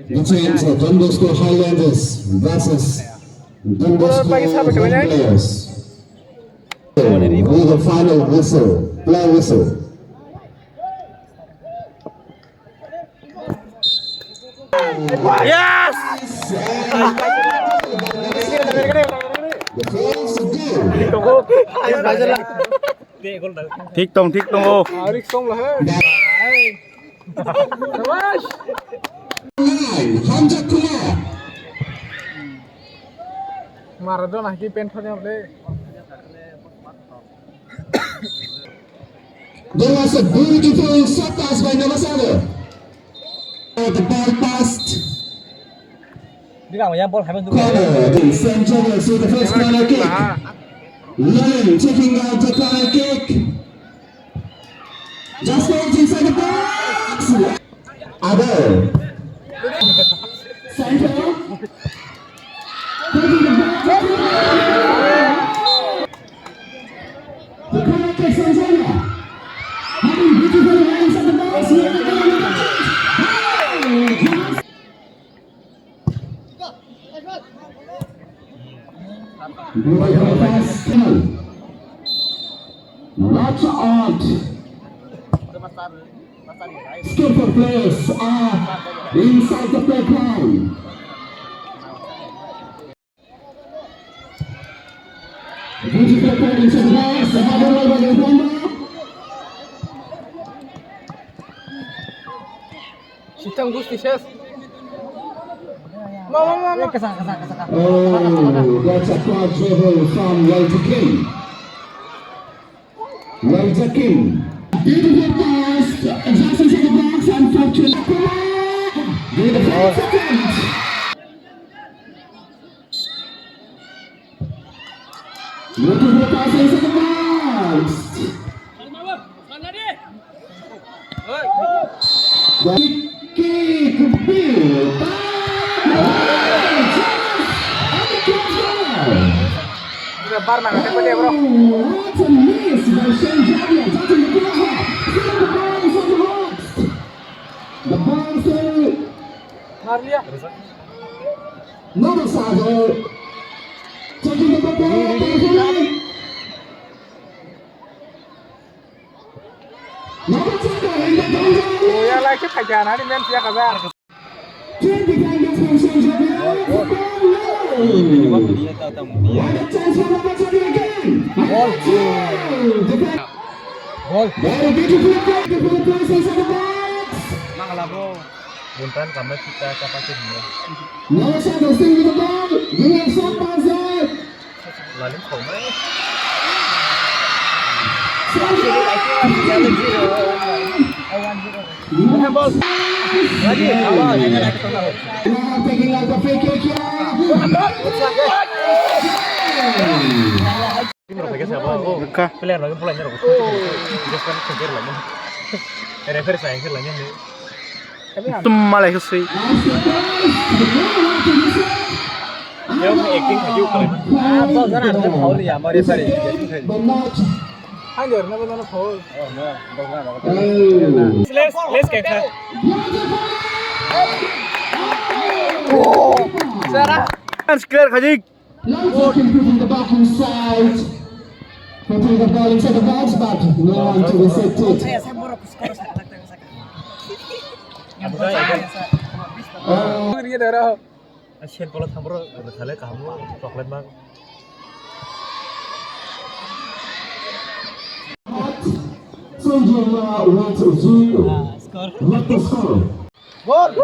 The teams of Bosco Highlanders versus Bosco players. With the final whistle, play whistle. Yes! Thích tông ô. Maradona की pen फटे हमले There was a beautiful shot pass by Nabasadar. The ball passed. Corner. The St. Xavier with the first corner kick. Lane taking out the corner kick. Just wait inside the box. Abel. Center. Taking the ball. The corner kick St. Xavier. Having beautiful hands at the box. Here the corner kick. Watch out! Skillful players are inside the playground. Beautiful play inside the box. Another over the corner. Sistem Gusticious. Oh, that's a quad dribble from Walter King. Walter King. Beautiful pass. Just inside the box. Unfortunately. Beautiful second. Beautiful pass inside the box. Kick. Bill. Bar mana bro? What a miss by Xavier, touching the corner. The ball is on the box. The ball is मार लिया Nabasadar taking the ball. Nabasadar in the boundary. oh ya lagi kajian hari men siapa kabar 10 defenders from St. Xavier. Very beautiful pass inside the box. Buntan kami kita kapasin ya. Nabasadar still with the ball. Doing some pass there. Lalim koma. ball lagi awal jangan naik ke sana Now taking out the free kick here. Ini mereka siapa? Oh, pilihan lagi pulangnya rokok. Terus kan kejar lagi. Refer saya ke lagi nih. malah sih Dia mau acting kayu keren. ball sana ada foul ya mau refer Anjir, kenapa sana foul? Oh, no. Let's get that. Sarah. Sekarang kajik. Now putting the back inside. Putting the ball inside the box, but no one to reset it. Dia darah. Asian kalau thamro thale kamu chocolate bang. Xavier went to 0. What the score? Gol.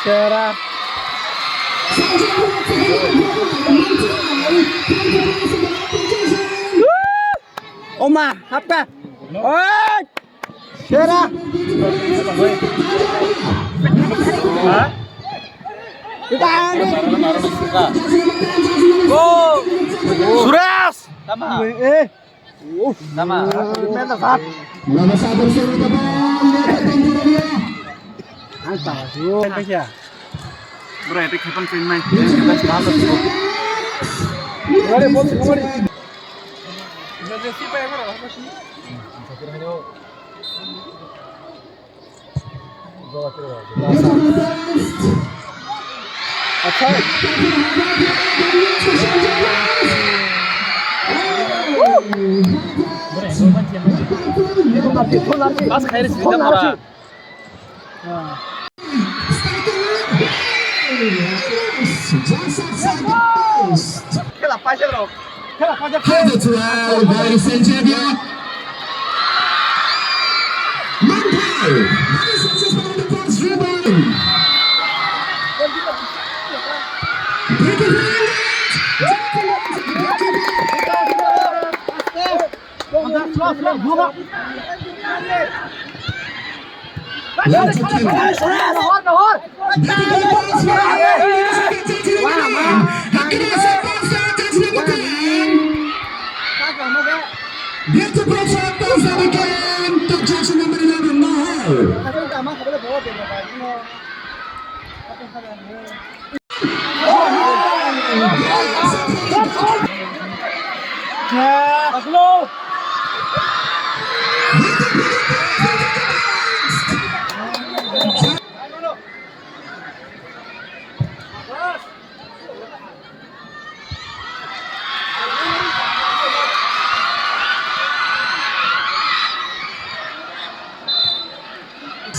Sarah. Oma, apa? Oh, Sarah. Hah? Gol. Suras. Sama. Sama. Nabasadar with the ball. Bro, itu kapan film main? Pas khair cerita pura. Kela paisa bro. Kela paisa. Headed to by Xavier. Mumbai. That is successful on the first rebound. Breaking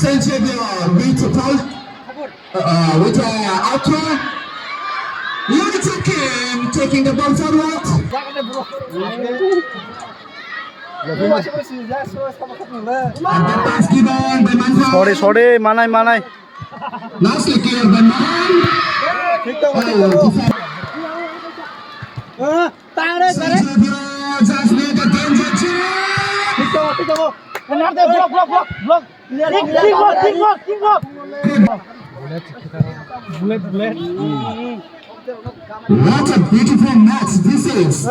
Xavier with outro. Unity Kim taking the ball forward. And the pass given by Manhan. Sorry, manai. Nicely cleared by Manhan. Xavier just made a danger check. What a beautiful match this is.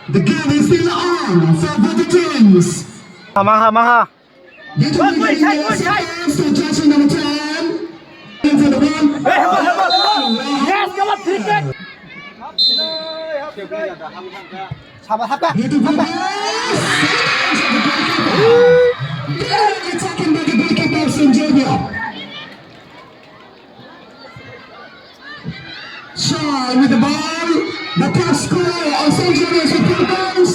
The game is still on for the Kings. Maha. Beautiful games to judge number 10. Into the ball. Yes, come on, cricket. Beautiful pass. Attacking by the goalkeeper Xavier. Sean with the ball. The top scorer of Xavier with 4 goals.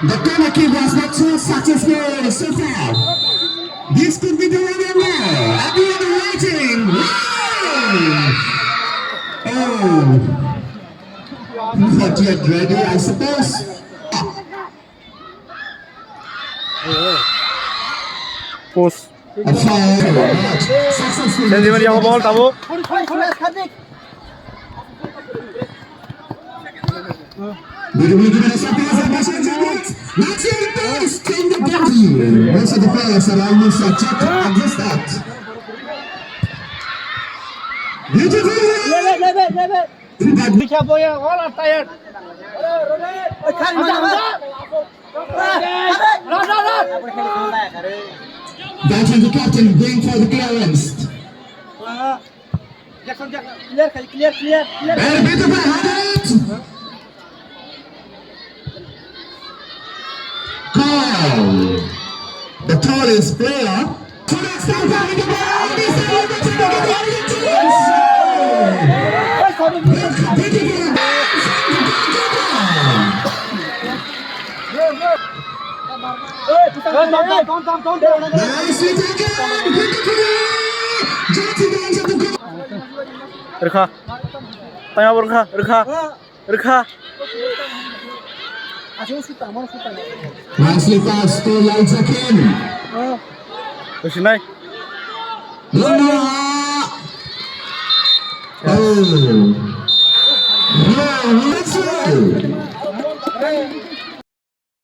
The corner kick was not too successful so far. This could be the winner now. I'll be waiting. Oh. Not yet ready, I suppose. Post. A foul. Successful. Xavier yang ball tahu. Beautifully given a shot pass and Xavier. Let's see the pass. Take the body. Most of the players are almost checked against that. Beautiful. Be careful, yeah. All are tired. That's the captain going for the clearance. Clear. And beautiful headed. Call. The tallest player. To the stand by the ball. Nicely taken. Rekha. Tanya Rekha. Nicely passed to Kim. Sini. Oh.